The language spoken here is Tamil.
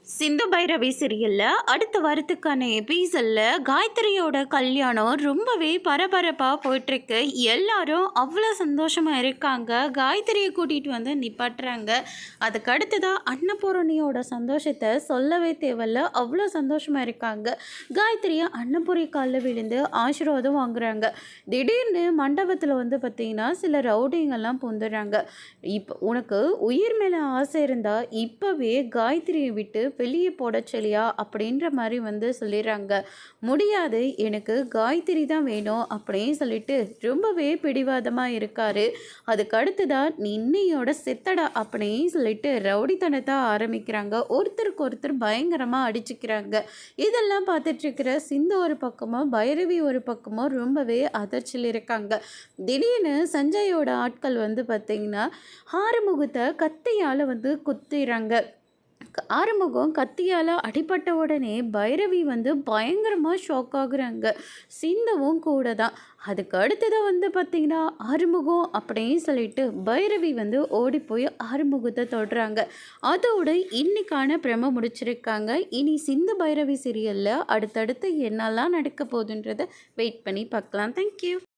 சிந்து பைரவி சீரியல்ல அடுத்த வாரத்துக்கான எபிசோட்ல காயத்ரியோட கல்யாணம் ரொம்பவே பரபரப்பாக போயிட்டுருக்கு. எல்லாரும் அவ்வளோ சந்தோஷமாக இருக்காங்க. காயத்ரியை கூட்டிகிட்டு வந்து நிப்பாட்டுறாங்க. அதுக்கு அடுத்ததான் அன்னபூரணியோட சந்தோஷத்தை சொல்லவே தேவையில்ல, அவ்வளோ சந்தோஷமாக இருக்காங்க. காயத்ரியை அன்னபூரி காலில் விழுந்து ஆசீர்வாதம் வாங்குறாங்க. திடீர்னு மண்டபத்தில் வந்து பார்த்திங்கன்னா சில ரவுடிங்கெல்லாம் புந்துடுறாங்க. இப்போ உனக்கு உயிர் மேலே ஆசை இருந்தால் இப்போவே காயத்ரியை விட்டு வெளியே போட சொல்லியா அப்படின்ற மாதிரி வந்து சொல்லிடுறாங்க. முடியாது, எனக்கு காயத்ரி தான் வேணும் அப்படின்னு சொல்லிட்டு ரொம்பவே பிடிவாதமாக இருக்காரு. அதுக்கு அடுத்துதான் நீ இன்னையோட செத்தடா அப்படின்னு சொல்லிட்டு ரவுடித்தனத்தை ஆரம்பிக்கிறாங்க. ஒருத்தருக்கு ஒருத்தர் பயங்கரமாக அடிச்சுக்கிறாங்க. இதெல்லாம் பார்த்துட்டு இருக்கிற சிந்து ஒரு பக்கமும் பைரவி ஒரு பக்கமும் ரொம்பவே அதிர்ச்சியில் இருக்காங்க. திடீர்னு சஞ்சயோட ஆட்கள் வந்து பார்த்திங்கன்னா ஆறுமுகத்தை கத்தியால் வந்து குத்திடுறாங்க. ஆறுமுகம் கத்தியால் அடிபட்ட உடனே பைரவி வந்து பயங்கரமாக ஷாக் ஆகுறாங்க. சிந்துவும் கூட தான். அதுக்கு அடுத்ததாக வந்து பார்த்திங்கன்னா ஆறுமுகம் அப்படின்னு சொல்லிட்டு பைரவி வந்து ஓடி போய் ஆறுமுகத்தை தொடுறாங்க. அதோடு இன்னைக்கான பிரம முடிச்சிருக்காங்க. இனி சிந்து பைரவி சீரியலில் அடுத்தடுத்து என்னெல்லாம் நடக்க போகுதுன்றதை வெயிட் பண்ணி பார்க்கலாம். தேங்க்யூ.